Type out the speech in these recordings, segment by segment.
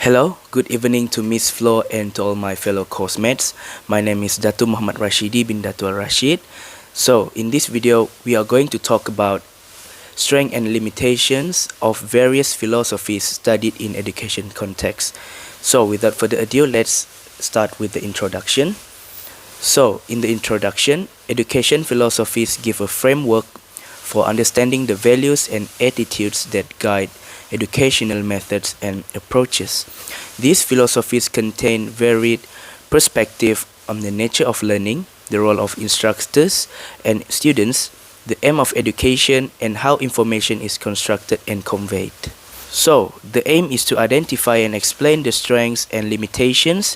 Hello, good evening to Miss Flo and to all my fellow coursemates. My name is Datu Muhammad Rashidi bin Datu Al Rashid. So, in this video, we are going to talk about strengths and limitations of various philosophies studied in education context. So, without further ado, let's start with the introduction. So, in the introduction, education philosophies give a framework for understanding the values and attitudes that guide educational methods and approaches. These philosophies contain varied perspectives on the nature of learning, the role of instructors and students, the aim of education, and how information is constructed and conveyed. So, the aim is to identify and explain the strengths and limitations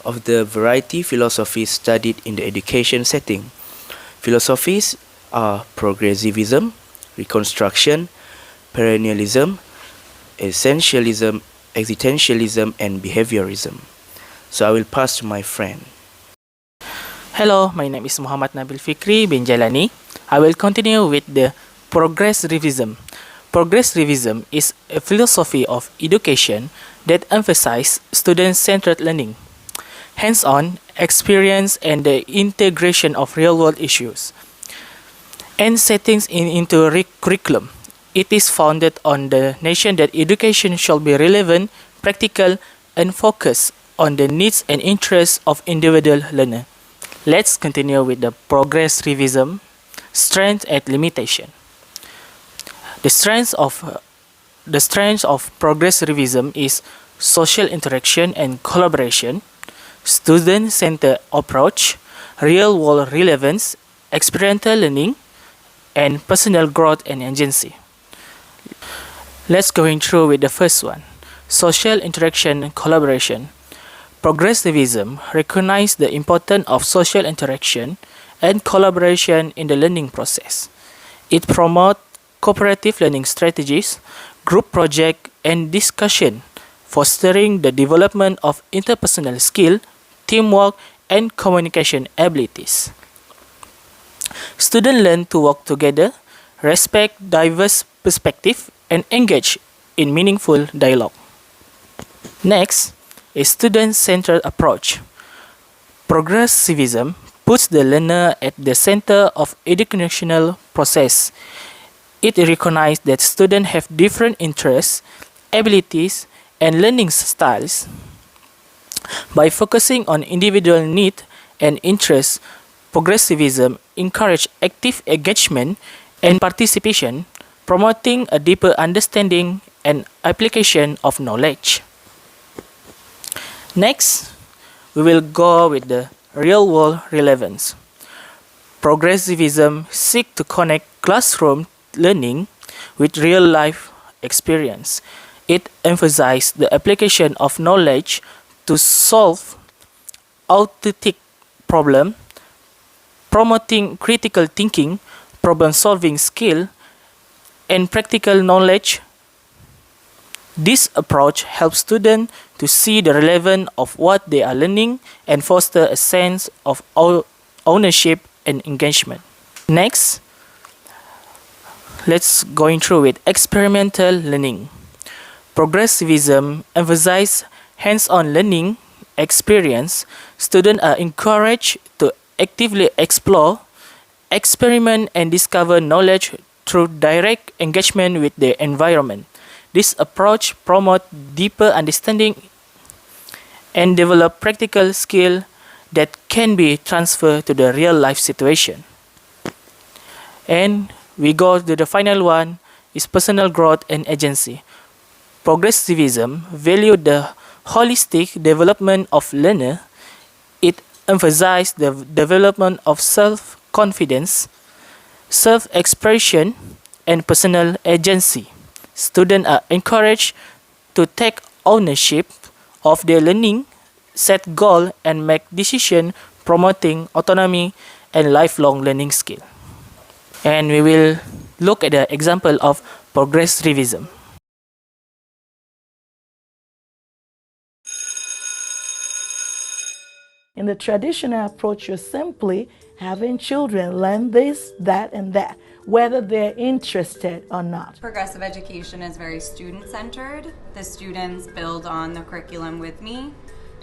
of the variety philosophies studied in the education setting. Philosophies are progressivism, reconstruction, perennialism, essentialism, existentialism, and behaviorism. So I will pass to my friend. Hello, my name is Muhammad Nabil Fikri bin Jalani. I will continue with the progressivism. Progressivism is a philosophy of education that emphasizes student-centered learning, hands-on experience, and the integration of real-world issues and settings into curriculum. It is founded on the notion that education shall be relevant, practical, and focused on the needs and interests of individual learner. Let's continue with the progressivism, strength and limitation. The strength of progressivism is social interaction and collaboration, student-centered approach, real-world relevance, experiential learning, and personal growth and agency. Let's going through with the first one, social interaction and collaboration. Progressivism recognizes the importance of social interaction and collaboration in the learning process. It promotes cooperative learning strategies, group project, and discussion, fostering the development of interpersonal skill, teamwork, and communication abilities. Students learn to work together, respect diverse perspectives, and engage in meaningful dialogue. Next is student-centered approach. Progressivism puts the learner at the center of educational process. It recognizes that students have different interests, abilities, and learning styles. By focusing on individual needs and interests, progressivism encourages active engagement and participation, promoting a deeper understanding and application of knowledge. Next, we will go with the real-world relevance. Progressivism seeks to connect classroom learning with real-life experience. It emphasizes the application of knowledge to solve authentic problems, promoting critical thinking, problem-solving skill, and practical knowledge. This approach helps students to see the relevance of what they are learning and foster a sense of ownership and engagement. Next, let's going through with experimental learning. Progressivism emphasizes hands-on learning experience. Students are encouraged to actively explore, experiment, and discover knowledge through direct engagement with the environment. This approach promotes deeper understanding and develop practical skills that can be transferred to the real life situation. And we go to the final one is personal growth and agency. Progressivism values the holistic development of learner. It emphasizes the development of self-confidence, self-expression, and personal agency. Students are encouraged to take ownership of their learning, set goals, and make decisions, promoting autonomy and lifelong learning skill. And we will look at the example of progressivism. In the traditional approach, you're simply having children learn this, that, and that. whether they're interested or not. Progressive education is very student-centered. The students build on the curriculum with me.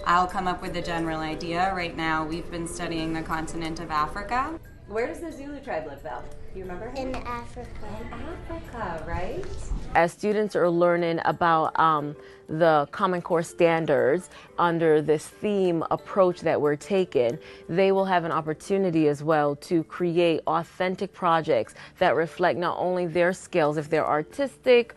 I'll come up with a general idea. Right now, we've been studying the continent of Africa. Where does the Zulu tribe live, Val? Do you remember him? In Africa. In Africa, right? As students are learning about the Common Core standards under this theme approach that we're taking, they will have an opportunity as well to create authentic projects that reflect not only their skills, if they're artistic,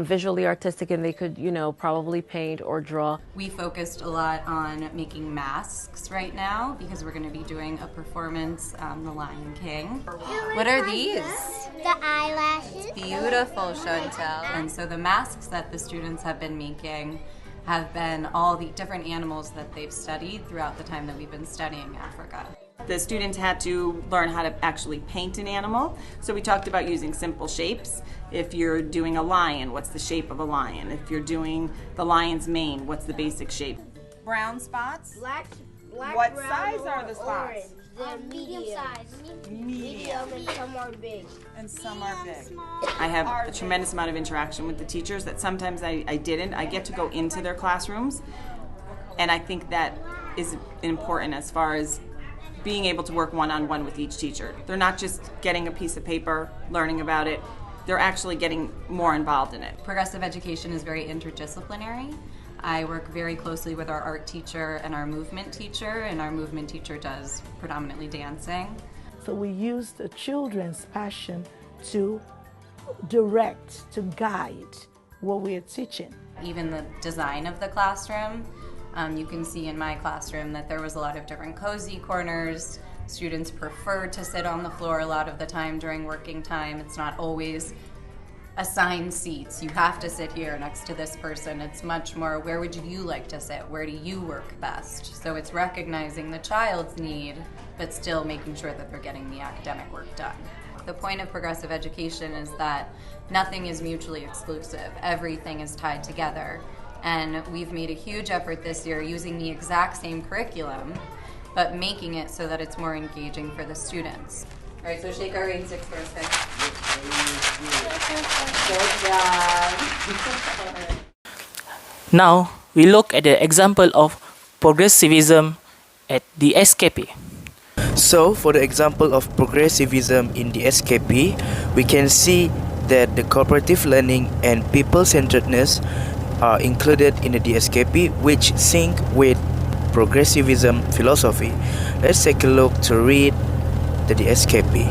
visually artistic, and they could, probably paint or draw. We focused a lot on making masks right now because we're going to be doing a performance, The Lion King. What are these? The eyelashes. Beautiful, Chantel. And so the masks that the students have been making have been all the different animals that they've studied throughout the time that we've been studying Africa. The students had to learn how to actually paint an animal. So we talked about using simple shapes. If you're doing a lion, what's the shape of a lion? If you're doing the lion's mane, what's the basic shape? Brown spots? Black, What brown, size or are the spots? orange. They're medium size. Medium and some are big. And some are big. I have a tremendous amount of interaction with the teachers that sometimes I didn't. I get to go into their classrooms, and I think that is important as far as being able to work one-on-one with each teacher. They're not just getting a piece of paper, learning about it, they're actually getting more involved in it. Progressive education is very interdisciplinary. I work very closely with our art teacher and our movement teacher, and our movement teacher does predominantly dancing. So we use the children's passion to direct, to guide what we are teaching. Even the design of the classroom, you can see in my classroom that there was a lot of different cozy corners. Students prefer to sit on the floor a lot of the time during working time. It's not always assigned seats. You have to sit here next to this person. It's much more, where would you like to sit? Where do you work best? So it's recognizing the child's need, but still making sure that they're getting the academic work done. The point of progressive education is that nothing is mutually exclusive. Everything is tied together. And we've made a huge effort this year using the exact same curriculum, but making it so that it's more engaging for the students. All right, so shake our rain sticks for a second. Good job. Now we look at the example of progressivism at the SKP. So, for the example of progressivism in the SKP, we can see that the cooperative learning and people-centeredness are included in the DSKP, which sync with progressivism philosophy. Let's take a look to read the DSKP.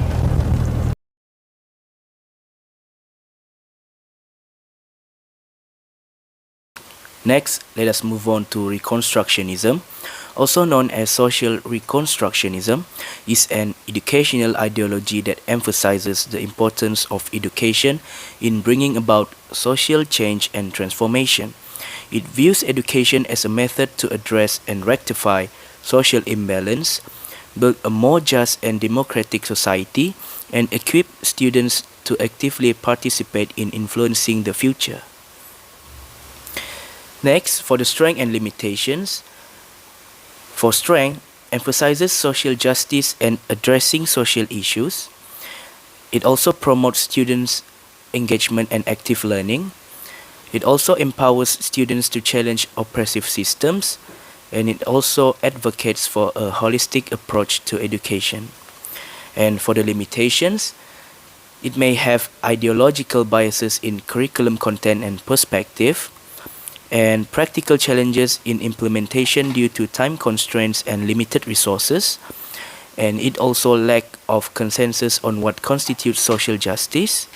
Next, let us move on to Reconstructionism. Also known as social reconstructionism, is an educational ideology that emphasizes the importance of education in bringing about social change and transformation. It views education as a method to address and rectify social imbalance, build a more just and democratic society, and equip students to actively participate in influencing the future. Next, for the strengths and limitations. For strength, emphasizes social justice and addressing social issues. It also promotes students' engagement and active learning. It also empowers students to challenge oppressive systems, and it also advocates for a holistic approach to education. And for the limitations, it may have ideological biases in curriculum content and perspective, and practical challenges in implementation due to time constraints and limited resources, and it also lack of consensus on what constitutes social justice.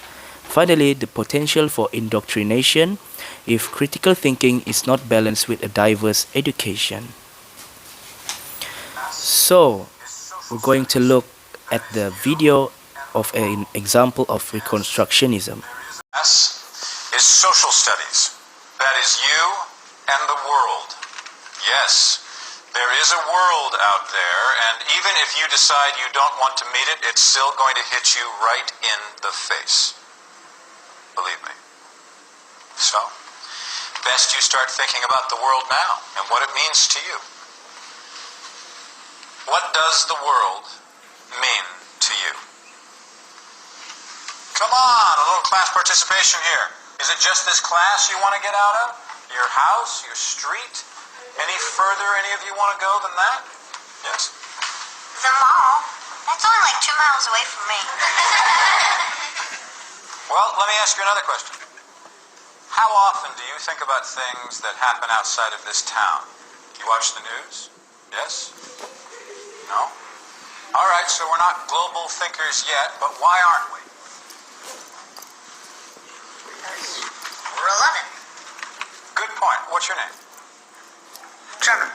Finally, the potential for indoctrination if critical thinking is not balanced with a diverse education. So, we're going to look at the video of an example of Reconstructionism. Is social studies. That is you and the world. Yes, there is a world out there, and even if you decide you don't want to meet it, it's still going to hit you right in the face. Believe me. So, best you start thinking about the world now and what it means to you. What does the world mean to you? Come on, a little class participation here. Is it just this class you want to get out of? Your house? Your street? Any further any of you want to go than that? Yes? The mall. That's only like 2 miles away from me. Well, let me ask you another question. How often do you think about things that happen outside of this town? You watch the news? Yes? No? All right, so we're not global thinkers yet, but why aren't we? We're 11. Good point. What's your name? Trevor.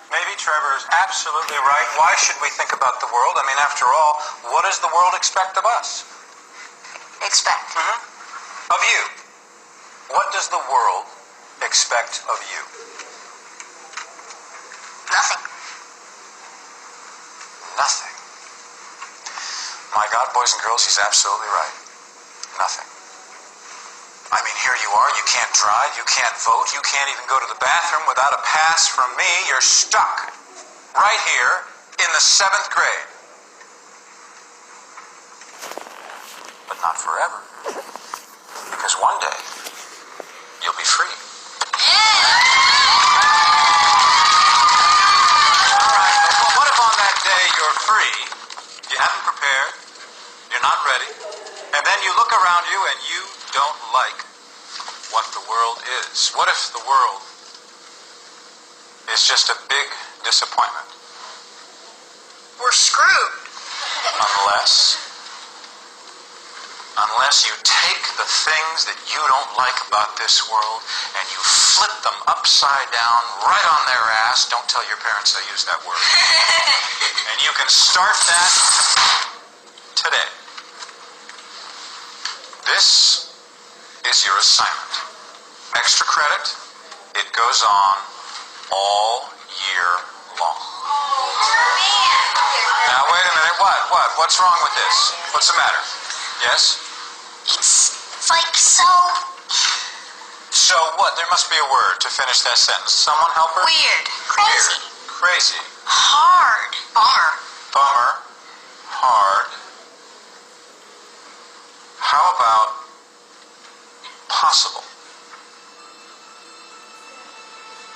Maybe Trevor is absolutely right. Why should we think about the world? I mean, after all, what does the world expect of us? Expect. Of you. What does the world expect of you? Nothing. Nothing. My God, boys and girls, he's absolutely right. Nothing. I mean, here you are, you can't drive, you can't vote, you can't even go to the bathroom without a pass from me. You're stuck right here in the 7th grade. But not forever. Because one day, you'll be free. All right, but what if on that day you're free, you haven't prepared, you're not ready, and then you look around you and you don't like what the world is? What if the world is just a big disappointment? We're screwed. Unless you take the things that you don't like about this world and you flip them upside down right on their ass. Don't tell your parents I used that word. And you can start that today. This is your assignment. Extra credit, it goes on all year long. Now wait a minute, what? What's wrong with this? What's the matter? Yes? It's like so So what? There must be a word to finish that sentence. Someone help her? weird. Crazy. Weird. Crazy. Hard. Bummer. Bummer. Hard. How about possible?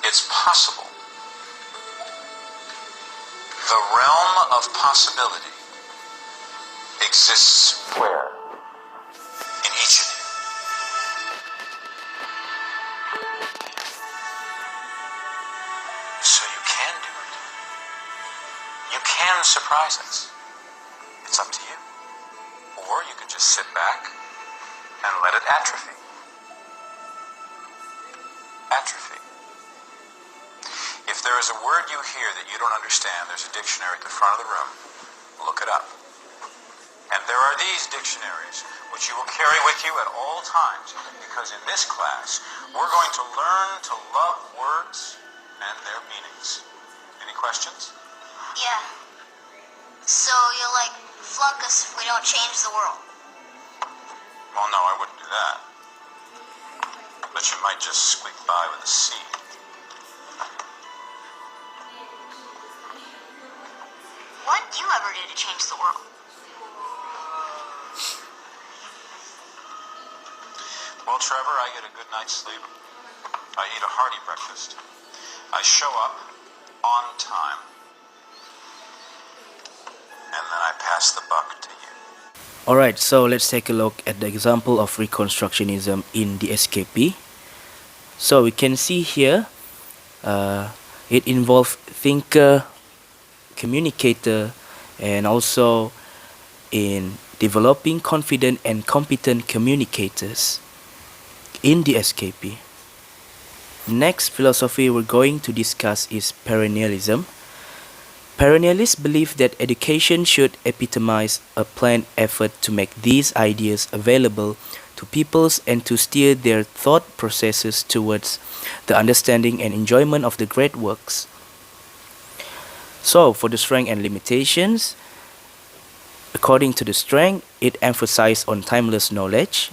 It's possible. The realm of possibility exists where? In each of you. So you can do it. You can surprise us. It's up to you. Or you can just sit back and let it atrophy. Atrophy. If there is a word you hear that you don't understand, there's a dictionary at the front of the room. Look it up. And there are these dictionaries, which you will carry with you at all times, because in this class, we're going to learn to love words and their meanings. Any questions? Yeah. So you'll like flunk us if we don't change the world. Well, no, I wouldn't do that. But you might just squeak by with a C. What you ever do to change the world? Well, Trevor, I get a good night's sleep. I eat a hearty breakfast. I show up on time. And then I pass the buck to you. Alright, so let's take a look at the example of Reconstructionism in the SKP. So we can see here, it involves thinker, communicator, and also in developing confident and competent communicators in the SKP. Next philosophy we're going to discuss is perennialism. Perennialists believe that education should epitomize a planned effort to make these ideas available to peoples and to steer their thought processes towards the understanding and enjoyment of the great works. So, for the strength and limitations, according to the strength, it emphasizes on timeless knowledge,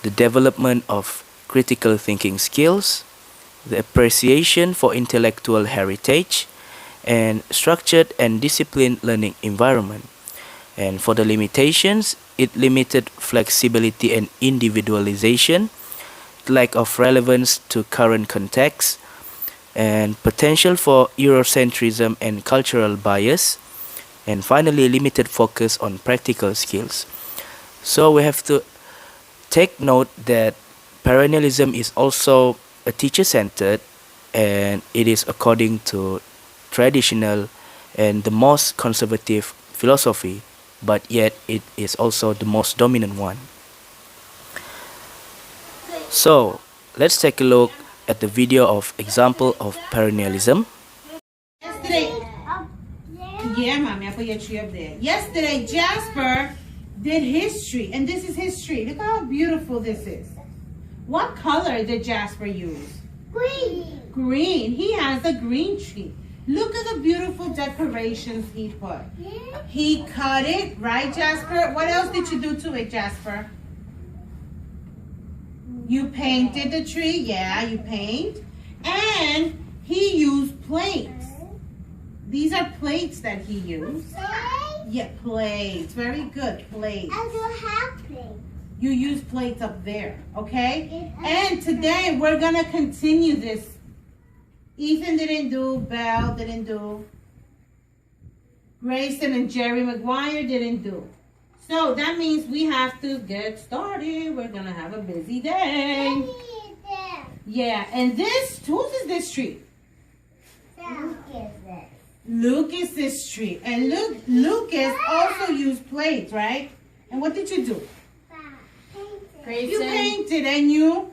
the development of critical thinking skills, the appreciation for intellectual heritage, and structured and disciplined learning environment. And for the limitations, it limited flexibility and individualization, lack of relevance to current context, and potential for Eurocentrism and cultural bias, and finally limited focus on practical skills. So we have to take note that perennialism is also a teacher-centered, and it is according to traditional and the most conservative philosophy, but yet it is also the most dominant one. So let's take a look at the video of example of perennialism. Yesterday, yeah, mommy, I put your tree up there. Yesterday, Jasper did history, and this is history. Look how beautiful this is. What color did Jasper use? Green. Green. He has a green tree. Look at the beautiful decorations he put. He cut it, right, Jasper? What else did you do to it, Jasper? You painted the tree, yeah, you paint. And he used plates. These are plates that he used. Yeah, plates. Very good, plates. I don't have plates. You use plates up there, okay? And today we're gonna continue this. Ethan didn't do, Belle didn't do, Grayson and Jerry Maguire didn't do. So that means we have to get started. We're gonna have a busy day. Yeah, and this, whose is this tree? Lucas's tree. And Lucas also used plates, right? And what did you do? You painted and you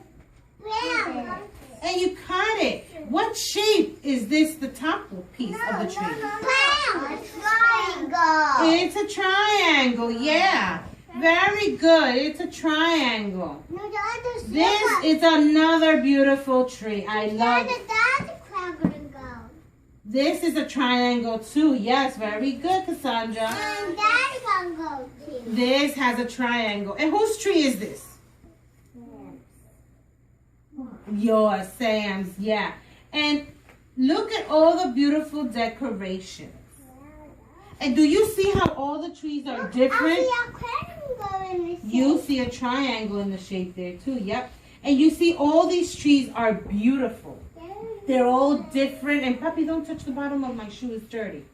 cut it. What shape is this, the top piece of the tree? Triangle. It's a triangle, yeah. Very good. It's a triangle. No, the other This is another beautiful tree. I love it. This is a triangle too. Yes, very good, Cassandra. And Daddy can go too. This has a triangle. And whose tree is this? Yours, Sam's, yeah. And look at all the beautiful decorations. And do you see how all the trees are different? I see a triangle in the shape. You see a triangle in the shape there too, yep. And you see all these trees are beautiful. They're all different. And Puppy, don't touch the bottom of my shoe, it's dirty.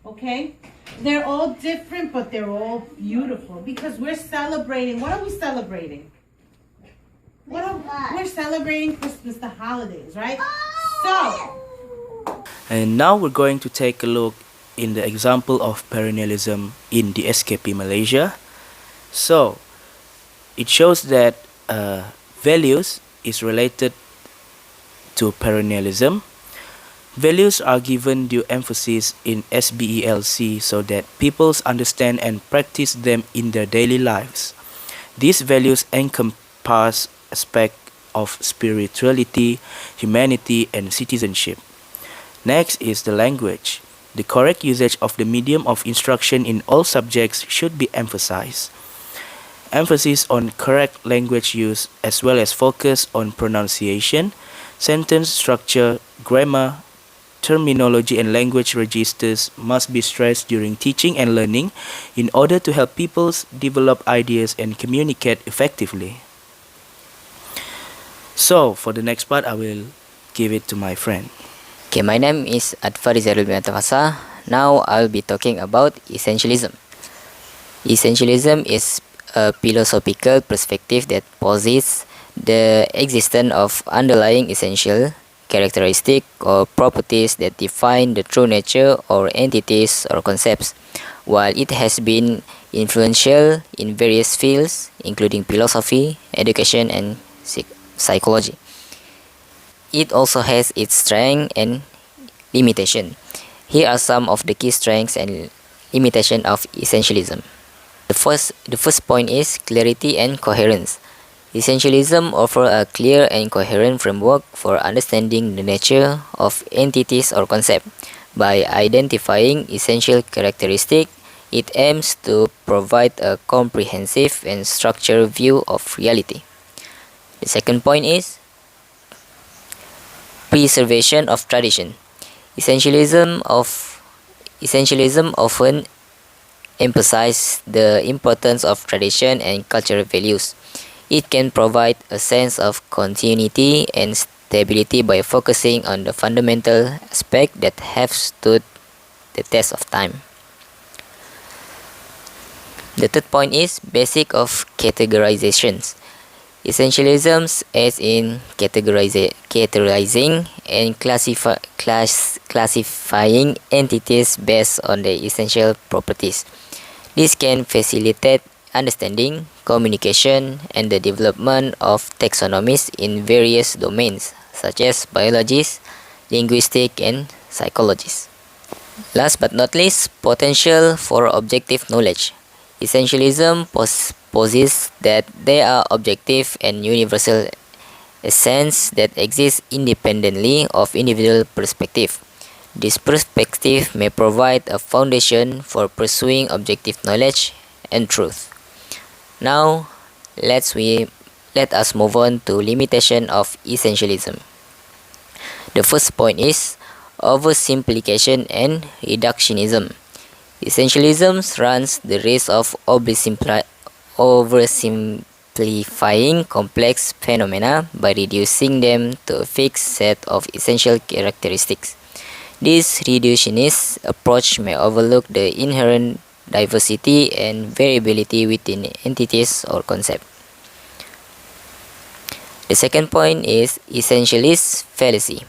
Okay? They're all different, but they're all beautiful because we're celebrating. What are we celebrating? We're celebrating Christmas, the holidays, right? So, And now we're going to take a look in the example of perennialism in the SKP Malaysia. So it shows that values is related to perennialism. Values are given due emphasis in SBELC so that peoples understand and practice them in their daily lives. These values encompass aspects of spirituality, humanity, and citizenship. Next is the language. The correct usage of the medium of instruction in all subjects should be emphasized. Emphasis on correct language use as well as focus on pronunciation, sentence structure, grammar, terminology, and language registers must be stressed during teaching and learning in order to help pupils develop ideas and communicate effectively. So, for the next part, I will give it to my friend. Okay, my name is Adfarizarul Binatafasa. Now I'll be talking about essentialism. Essentialism is a philosophical perspective that posits the existence of underlying essential characteristics or properties that define the true nature or entities or concepts. While it has been influential in various fields, including philosophy, education, and psychology, it also has its strength and limitation. Here are some of the key strengths and limitations of essentialism. The first point is clarity and coherence. Essentialism offers a clear and coherent framework for understanding the nature of entities or concepts. By identifying essential characteristics, it aims to provide a comprehensive and structured view of reality. The second point is preservation of tradition. Essentialism often emphasize the importance of tradition and cultural values. It can provide a sense of continuity and stability by focusing on the fundamental aspects that have stood the test of time. The third point is basic of categorizations. Essentialisms aids in categorizing and classifying entities based on their essential properties. This can facilitate understanding, communication, and the development of taxonomies in various domains such as biologists, linguistics, and psychologists. Last but not least, potential for objective knowledge. Essentialism posits that there are objective and universal essence that exist independently of individual perspective. This perspective may provide a foundation for pursuing objective knowledge and truth. Now, let us move on to limitation of essentialism. The first point is oversimplification and reductionism. Essentialism runs the risk of oversimplifying complex phenomena by reducing them to a fixed set of essential characteristics. This reductionist approach may overlook the inherent diversity and variability within entities or concepts. The second point is essentialist fallacy.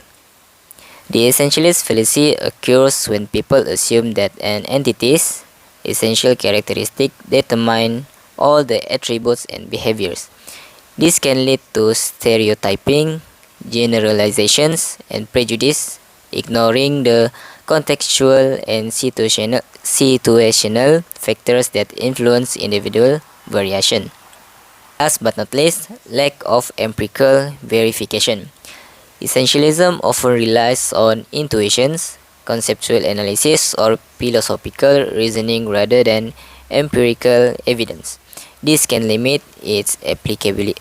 The essentialist fallacy occurs when people assume that an entity's essential characteristics determine all the attributes and behaviors. This can lead to stereotyping, generalizations, and prejudice, ignoring the contextual and situational factors that influence individual variation. Last but not least, lack of empirical verification. Essentialism often relies on intuitions, conceptual analysis, or philosophical reasoning rather than empirical evidence. This can limit its applicability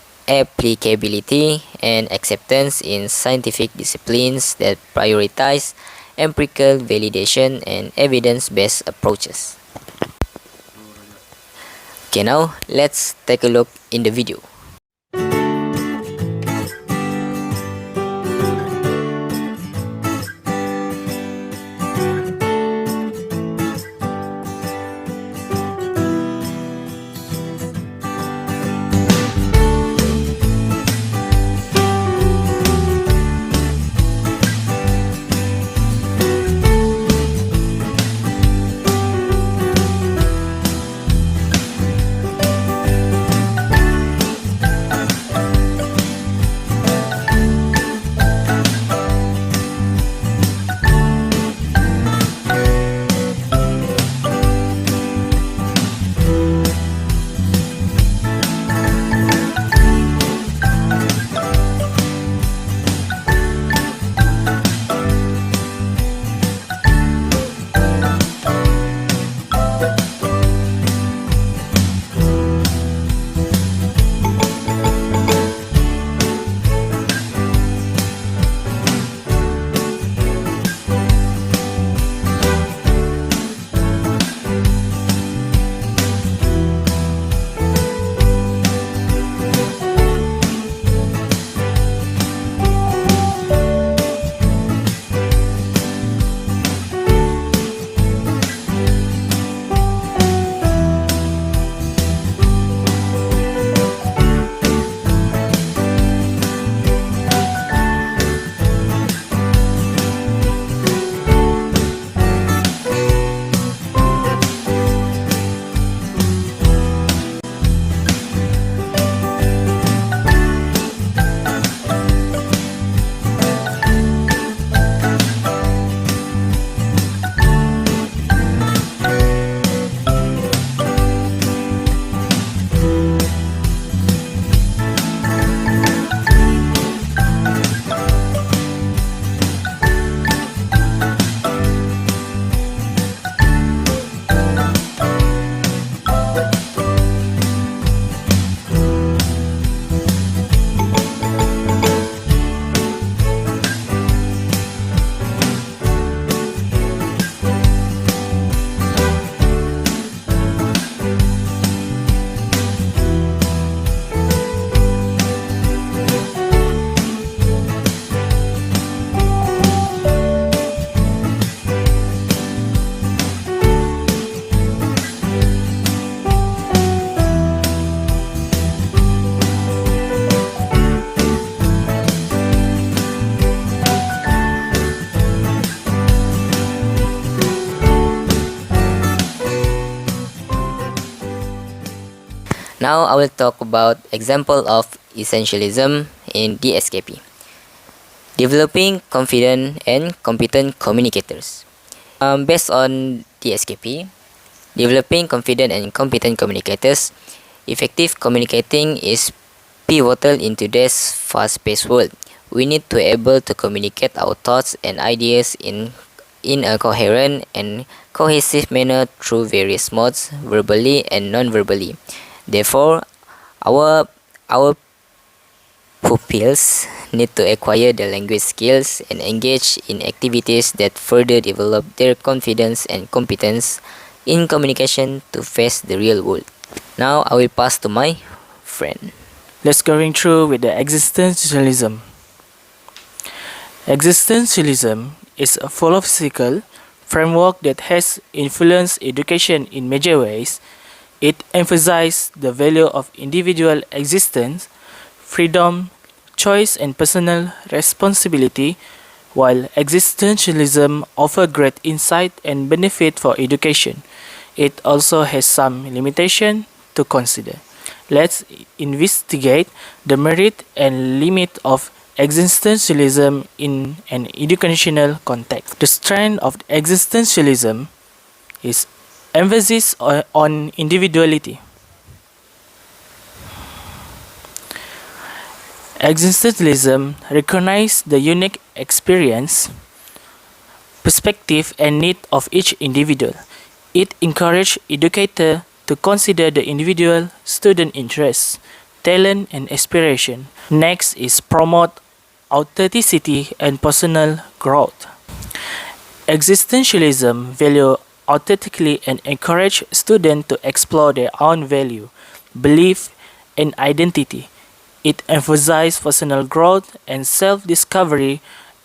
and acceptance in scientific disciplines that prioritize empirical validation and evidence-based approaches. Okay, now let's take a look in the video. Now I will talk about example of essentialism in the SKP. Developing confident and competent communicators. Based on the SKP, developing confident and competent communicators, effective communicating is pivotal in today's fast-paced world. We need to be able to communicate our thoughts and ideas in a coherent and cohesive manner through various modes, verbally and non-verbally. Therefore, our pupils need to acquire the language skills and engage in activities that further develop their confidence and competence in communication to face the real world. Now I will pass to my friend. Let's going through with the existentialism. Existentialism is a philosophical framework that has influenced education in major ways. It emphasizes the value of individual existence, freedom, choice, and personal responsibility, while existentialism offers great insight and benefit for education. It also has some limitation to consider. Let's investigate the merit and limit of existentialism in an educational context. The strength of existentialism is emphasis on individuality. Existentialism recognizes the unique experience, perspective, and need of each individual. It encourages educators to consider the individual student interests, talent, and aspiration. Next is promote authenticity and personal growth. Existentialism value authentically and encourage students to explore their own value, belief, and identity. It emphasizes personal growth and self-discovery,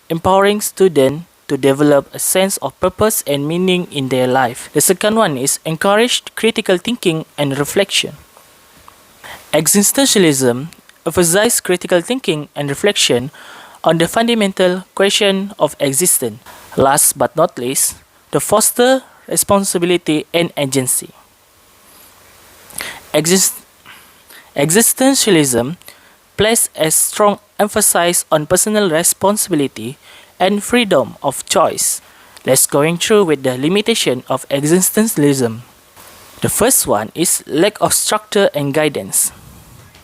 empowering students to develop a sense of purpose and meaning in their life. The second one is encourage critical thinking and reflection. Existentialism emphasizes critical thinking and reflection on the fundamental question of existence. Last but not least, to foster responsibility and agency. Existentialism places a strong emphasis on personal responsibility and freedom of choice. Let's going through with the limitation of existentialism. The first one is lack of structure and guidance.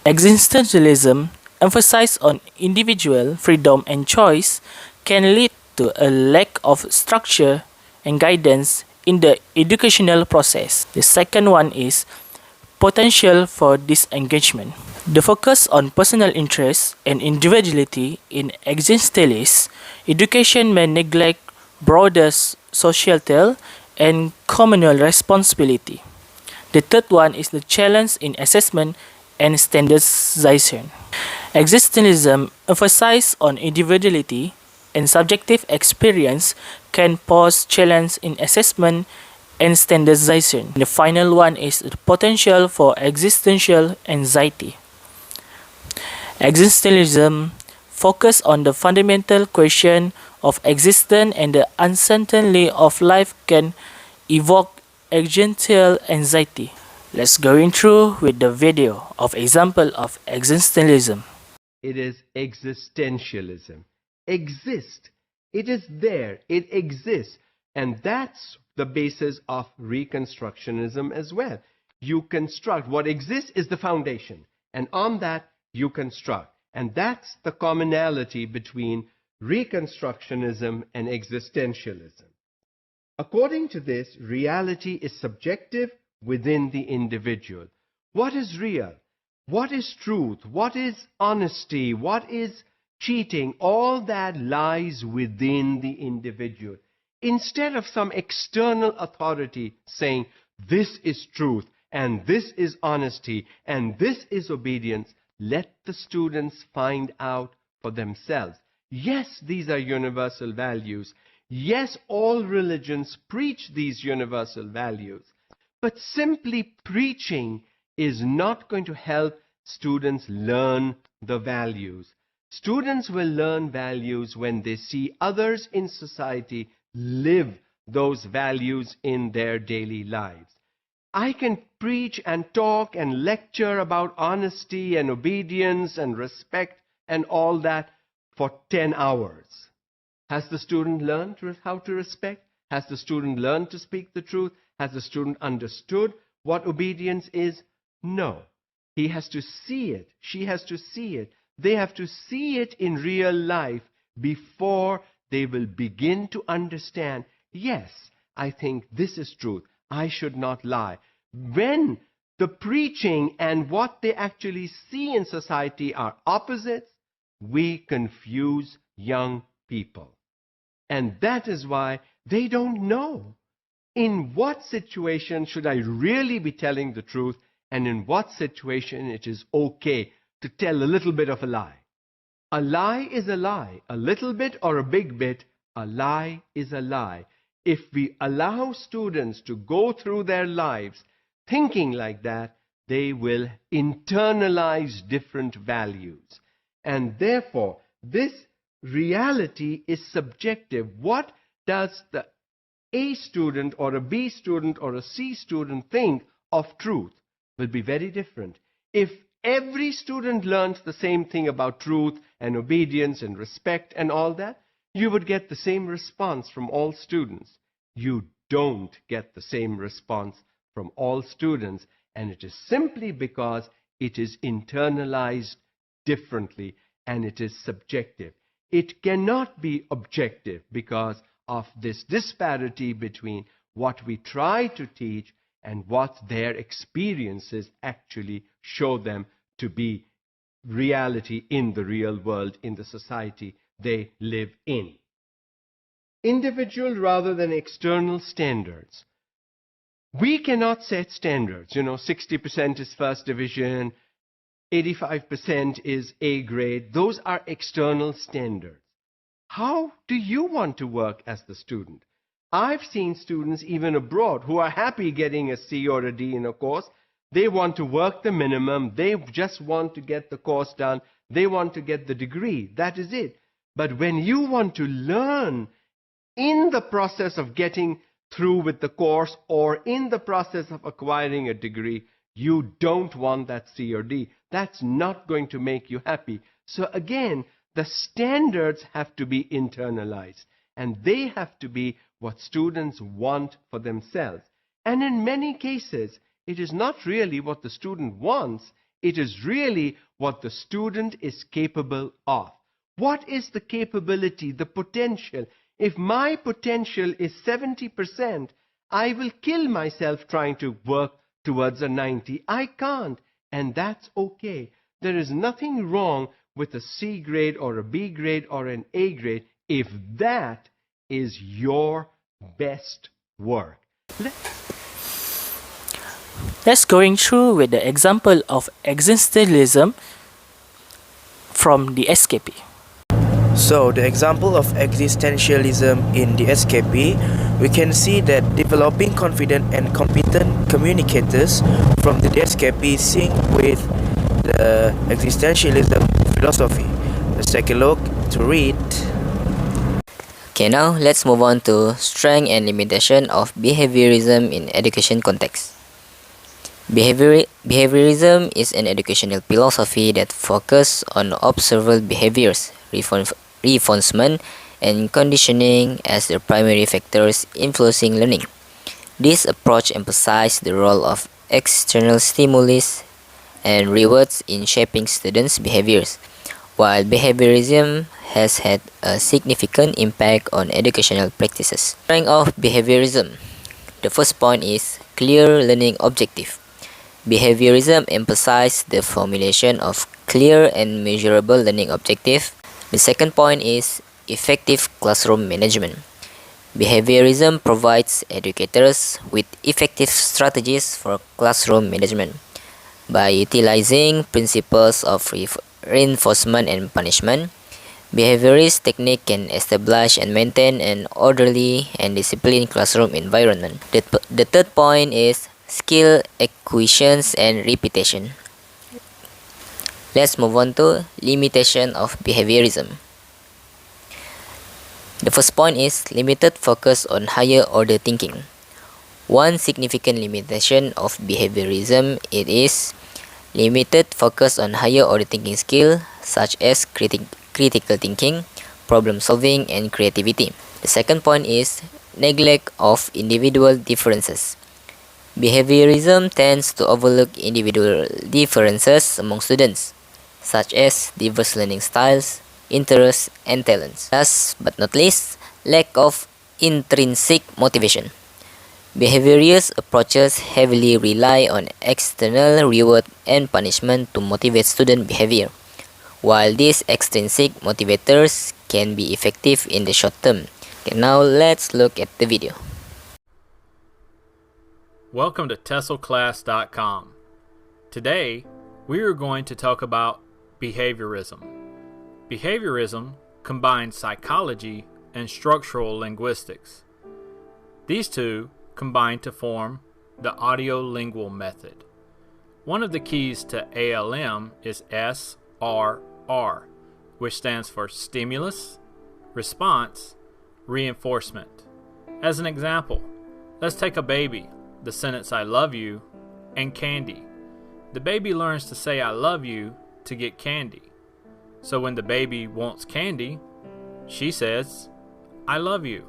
Existentialism emphasizes on individual freedom and choice can lead to a lack of structure and guidance in the educational process. The second one is potential for disengagement. The focus on personal interests and individuality in existentialist education may neglect broader societal and communal responsibility. The third one is the challenge in assessment and standardization. Existentialism emphasizes on individuality and subjective experience can pose challenge in assessment and standardization. The final one is the potential for existential anxiety. Existentialism focus on the fundamental question of existence and the uncertainty of life can evoke existential anxiety. Let's go through with the video of example of existentialism. It is existentialism. Exist. It is there. It exists. And that's the basis of Reconstructionism as well. You construct. What exists is the foundation. And on that, you construct. And that's the commonality between Reconstructionism and existentialism. According to this, reality is subjective within the individual. What is real? What is truth? What is honesty? What is cheating? All that lies within the individual. Instead of some external authority saying, this is truth, and this is honesty, and this is obedience, let the students find out for themselves. Yes, these are universal values. Yes, all religions preach these universal values. But simply preaching is not going to help students learn the values. Students will learn values when they see others in society live those values in their daily lives. I can preach and talk and lecture about honesty and obedience and respect and all that for 10 hours. Has the student learned how to respect? Has the student learned to speak the truth? Has the student understood what obedience is? No. He has to see it. She has to see it. They have to see it in real life before they will begin to understand, yes, I think this is truth. I should not lie. When the preaching and what they actually see in society are opposites, we confuse young people. And that is why they don't know in what situation should I really be telling the truth and in what situation it is okay to tell a little bit of a lie. A lie is a lie. A little bit or a big bit, a lie is a lie. If we allow students to go through their lives thinking like that, they will internalize different values. And therefore, this reality is subjective. What does the A student or a B student or a C student think of truth will be very different. If every student learns the same thing about truth and obedience and respect and all that, you would get the same response from all students. You don't get the same response from all students, and it is simply because it is internalized differently and it is subjective. It cannot be objective because of this disparity between what we try to teach and what their experiences actually show them to be reality in the real world, in the society they live in. Individual rather than external standards. We cannot set standards. 60% is first division, 85% is A grade. Those are external standards. How do you want to work as the student? I've seen students even abroad who are happy getting a C or a D in a course. They want to work the minimum. They just want to get the course done. They want to get the degree. That is it. But when you want to learn in the process of getting through with the course or in the process of acquiring a degree, you don't want that C or D. That's not going to make you happy. So again, the standards have to be internalized, and they have to be what students want for themselves. And in many cases, it is not really what the student wants, it is really what the student is capable of. What is the capability, the potential? If my potential is 70%, I will kill myself trying to work towards a 90. I can't, and that's okay. There is nothing wrong with a C grade or a B grade or an A grade if that is your best work. Let's going through with the example of existentialism from the SKP. So the example of existentialism in the SKP, we can see that developing confident and competent communicators from the SKP sync with the existentialism philosophy. Let's take a look to read. Okay, now let's move on to strength and limitation of behaviorism in education context. Behaviorism is an educational philosophy that focuses on observable behaviors, reinforcement, and conditioning as the primary factors influencing learning. This approach emphasizes the role of external stimulus and rewards in shaping students' behaviors, while behaviorism has had a significant impact on educational practices. Strength of behaviorism. The first point is clear learning objective. Behaviorism emphasizes the formulation of clear and measurable learning objectives. The second point is effective classroom management. Behaviorism provides educators with effective strategies for classroom management. By utilizing principles of reinforcement and punishment, behaviorist technique can establish and maintain an orderly and disciplined classroom environment. The third point is skill acquisitions and repetition. Let's move on to limitation of behaviorism. The first point is limited focus on higher order thinking. One significant limitation of behaviorism it is limited focus on higher order thinking skill such as critical thinking, problem solving, and creativity. The second point is neglect of individual differences. Behaviorism tends to overlook individual differences among students, such as diverse learning styles, interests, and talents. Last but not least, lack of intrinsic motivation. Behaviorist approaches heavily rely on external reward and punishment to motivate student behavior, while these extrinsic motivators can be effective in the short term. Okay, now let's look at the video. Welcome to TESOLclass.com. Today, we are going to talk about behaviorism. Behaviorism combines psychology and structural linguistics. These two combine to form the audio-lingual method. One of the keys to ALM is SRR, which stands for stimulus, response, reinforcement. As an example, let's take a baby, the sentence I love you, and candy. The baby learns to say I love you to get candy. So when the baby wants candy, she says, I love you,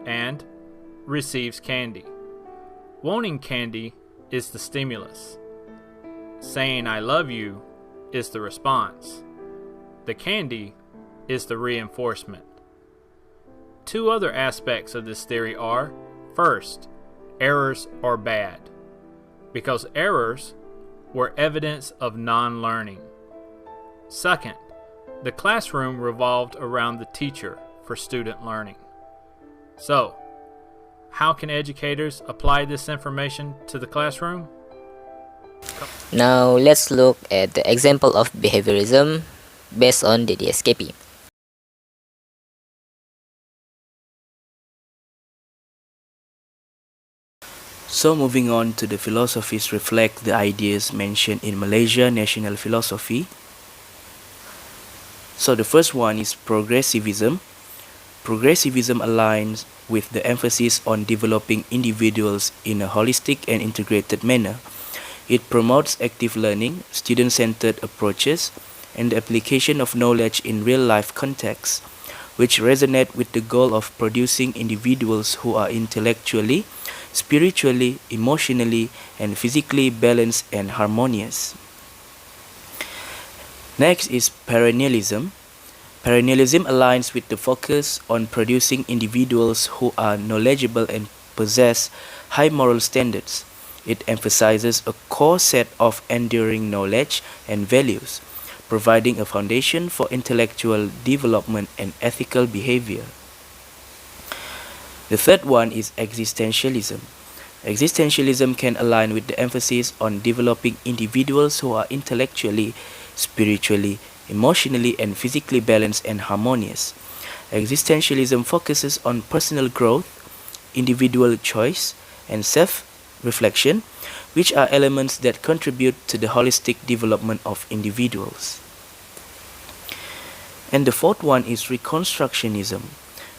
and receives candy. Wanting candy is the stimulus. Saying I love you is the response. The candy is the reinforcement. Two other aspects of this theory are, first, errors are bad, because errors were evidence of non-learning. Second, the classroom revolved around the teacher for student learning. So, how can educators apply this information to the classroom? Now let's look at the example of behaviorism based on the DSKP. So moving on to the philosophies reflect the ideas mentioned in Malaysia national philosophy. So the first one is progressivism. Progressivism aligns with the emphasis on developing individuals in a holistic and integrated manner. It promotes active learning, student-centered approaches, and the application of knowledge in real-life contexts, which resonate with the goal of producing individuals who are intellectually, spiritually, emotionally, and physically balanced and harmonious. Next is perennialism. Perennialism aligns with the focus on producing individuals who are knowledgeable and possess high moral standards. It emphasizes a core set of enduring knowledge and values, providing a foundation for intellectual development and ethical behavior. The third one is existentialism. Existentialism can align with the emphasis on developing individuals who are intellectually, spiritually, emotionally, and physically balanced and harmonious. Existentialism focuses on personal growth, individual choice, and self-reflection, which are elements that contribute to the holistic development of individuals. And the fourth one is reconstructionism.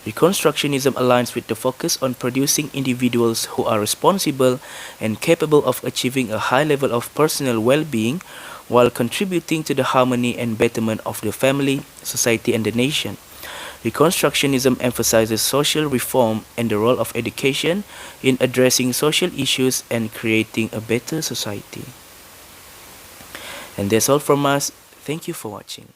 Reconstructionism aligns with the focus on producing individuals who are responsible and capable of achieving a high level of personal well-being while contributing to the harmony and betterment of the family, society, and the nation. Reconstructionism emphasizes social reform and the role of education in addressing social issues and creating a better society. And that's all from us. Thank you for watching.